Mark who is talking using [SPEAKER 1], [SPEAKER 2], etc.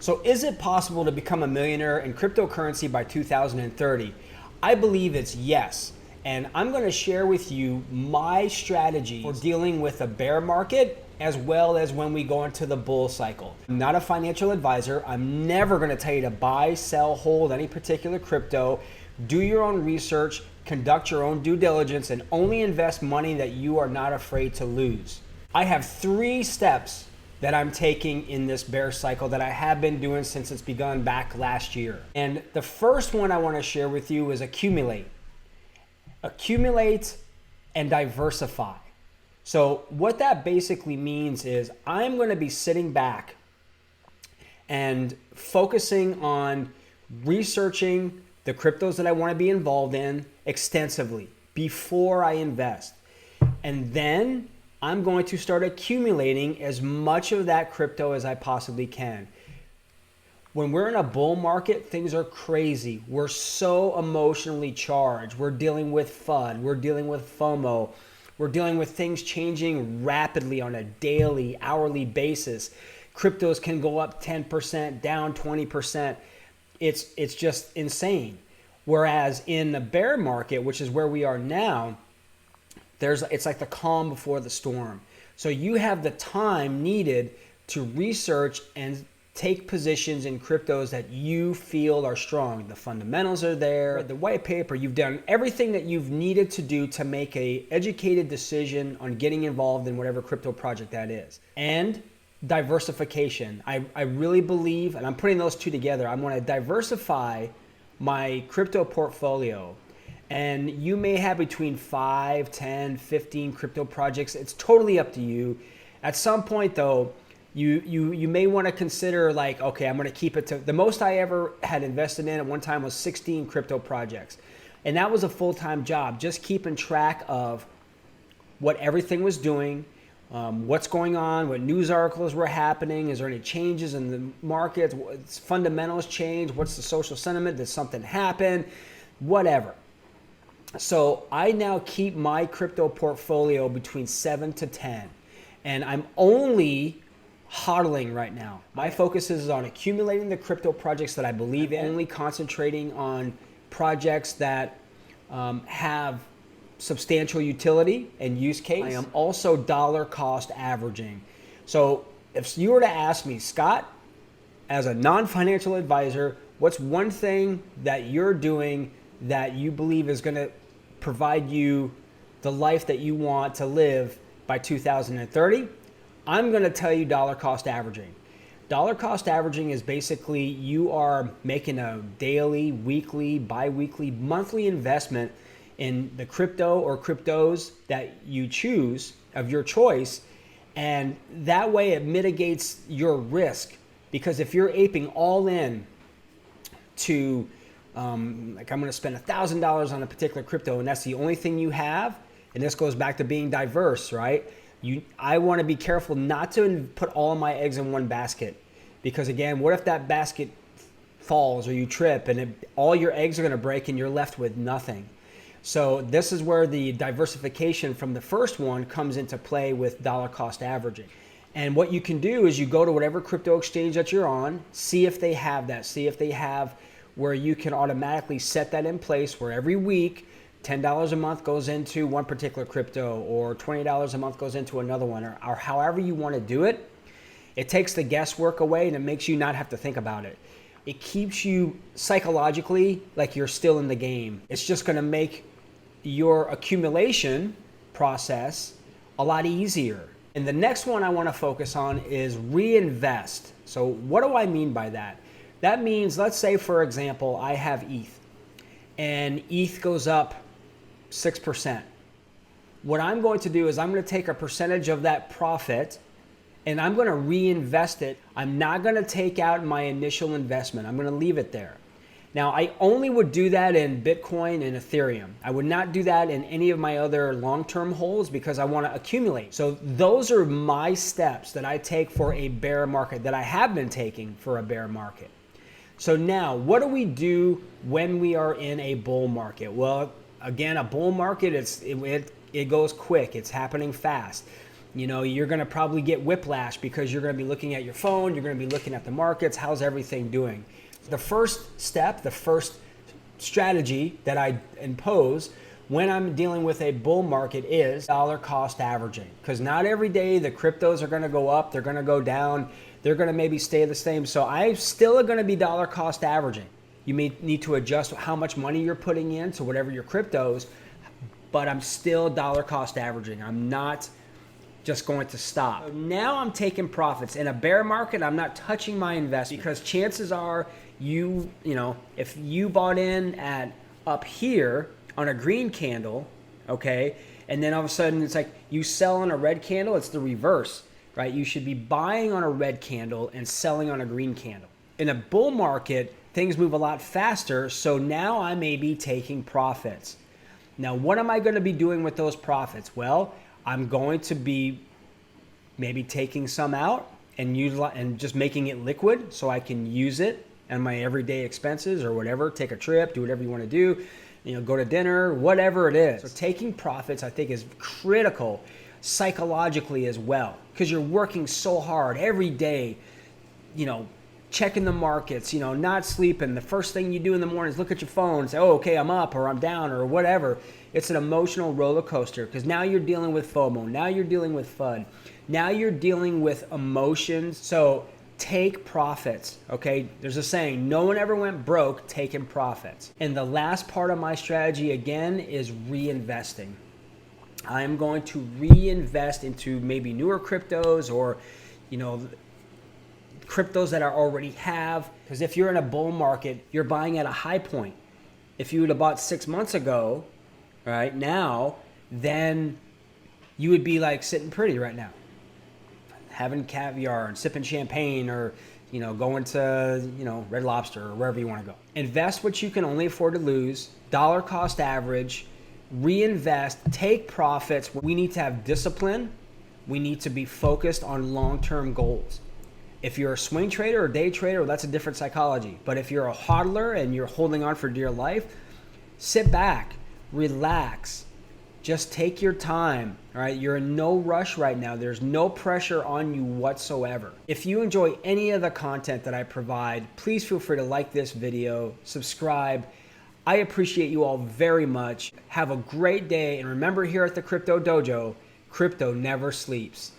[SPEAKER 1] So is it possible to become a millionaire in cryptocurrency by 2030? I believe it's yes. And I'm going to share with you my strategy for dealing with a bear market as well as when we go into the bull cycle. I'm not a financial advisor. I'm never going to tell you to buy, sell, hold any particular crypto. Do your own research, conduct your own due diligence, and only invest money that you are not afraid to lose. I have 3 steps that I'm taking in this bear cycle that I have been doing since it's begun back last year. And the first one I want to share with you is accumulate. Accumulate and diversify. So what that basically means is I'm going to be sitting back and focusing on researching the cryptos that I want to be involved in extensively before I invest. And then I'm going to start accumulating as much of that crypto as I possibly can. When we're in a bull market, things are crazy. We're so emotionally charged. We're dealing with FUD. We're dealing with FOMO. We're dealing with things changing rapidly on a daily, hourly basis. Cryptos can go up 10%, down 20%. It's just insane. Whereas in the bear market, which is where we are now, it's like the calm before the storm. So you have the time needed to research and take positions in cryptos that you feel are strong. The fundamentals are there, the white paper, you've done everything that you've needed to do to make an educated decision on getting involved in whatever crypto project that is. And diversification. I really believe, and I'm putting those two together, I want to diversify my crypto portfolio. And you may have between 5, 10, 15 crypto projects. It's totally up to you. At some point though, you may want to consider like, okay, I'm going to keep it to, the most I ever had invested in at one time was 16 crypto projects. And that was a full-time job, just keeping track of what everything was doing, what's going on, what news articles were happening, is there any changes in the markets, what's fundamentals change, what's the social sentiment, did something happen, whatever. So I now keep my crypto portfolio between 7 to 10, and I'm only hodling right now. My focus is on accumulating the crypto projects that I believe in, only concentrating on projects that have substantial utility and use case. I am also dollar cost averaging. So if you were to ask me, Scott, as a non-financial advisor, what's one thing that you're doing that you believe is going to provide you the life that you want to live by 2030? I'm going to tell you dollar cost averaging. Dollar cost averaging is basically you are making a daily, weekly, bi-weekly, monthly investment in the crypto or cryptos that you choose of your choice. And that way it mitigates your risk, because if you're aping all in to like I'm going to spend $1,000 on a particular crypto and that's the only thing you have, and this goes back to being diverse, right? I want to be careful not to put all of my eggs in one basket, because again, what if that basket falls or you trip and all your eggs are going to break and you're left with nothing? So this is where the diversification from the first one comes into play with dollar cost averaging. And what you can do is you go to whatever crypto exchange that you're on, see if they have that, see if they have where you can automatically set that in place where every week $10 a month goes into one particular crypto, or $20 a month goes into another one, or however you want to do it. It takes the guesswork away and it makes you not have to think about it. It keeps you psychologically like you're still in the game. It's just going to make your accumulation process a lot easier. And the next one I want to focus on is reinvest. So what do I mean by that? That means, let's say for example, I have ETH and ETH goes up 6%. What I'm going to do is I'm going to take a percentage of that profit and I'm going to reinvest it. I'm not going to take out my initial investment. I'm going to leave it there. Now, I only would do that in Bitcoin and Ethereum. I would not do that in any of my other long-term holds because I want to accumulate. So those are my steps that I take for a bear market, that I have been taking for a bear market. So now, what do we do when we are in a bull market? Well, again, a bull market, it goes quick. It's happening fast. You know, you're going to probably get whiplash because you're going to be looking at your phone, you're going to be looking at the markets, how's everything doing? The first step, the first strategy that I impose when I'm dealing with a bull market is dollar cost averaging. Because not every day the cryptos are going to go up, they're going to go down, they're going to maybe stay the same. So I still going to be dollar cost averaging. You may need to adjust how much money you're putting in to whatever your cryptos, but I'm still dollar cost averaging. I'm not just going to stop. So now I'm taking profits. In a bear market, I'm not touching my investment because chances are you know, if you bought in at up here on a green candle, okay, and then all of a sudden it's like you sell on a red candle, it's the reverse, right? You should be buying on a red candle and selling on a green candle. In a bull market, things move a lot faster, so now I may be taking profits. Now, what am I going to be doing with those profits? Well, I'm going to be maybe taking some out and just making it liquid so I can use it and my everyday expenses or whatever, take a trip, do whatever you want to do, you know, go to dinner, whatever it is. So taking profits, I think, is critical psychologically as well, because you're working so hard every day, you know, checking the markets, you know, not sleeping. The first thing you do in the morning is look at your phone and say, oh, okay, I'm up or I'm down or whatever. It's an emotional roller coaster because now you're dealing with FOMO. Now you're dealing with FUD. Now you're dealing with emotions. So take profits, okay? There's a saying, no one ever went broke taking profits. And the last part of my strategy, again, is reinvesting. I'm going to reinvest into maybe newer cryptos or, you know, cryptos that I already have. Because if you're in a bull market, you're buying at a high point. If you would have bought 6 months ago, right now, then you would be like sitting pretty right now, having caviar and sipping champagne, or, you know, going to, you know, Red Lobster or wherever you want to go. Invest what you can only afford to lose, dollar cost average, reinvest, take profits. We need to have discipline. We need to be focused on long-term goals. If you're a swing trader or day trader, well, that's a different psychology. But if you're a hodler and you're holding on for dear life, sit back, relax, just take your time, all right? You're in no rush right now. There's no pressure on you whatsoever. If you enjoy any of the content that I provide, please feel free to like this video, subscribe. I appreciate you all very much. Have a great day. And remember, here at the Crypto Dojo, crypto never sleeps.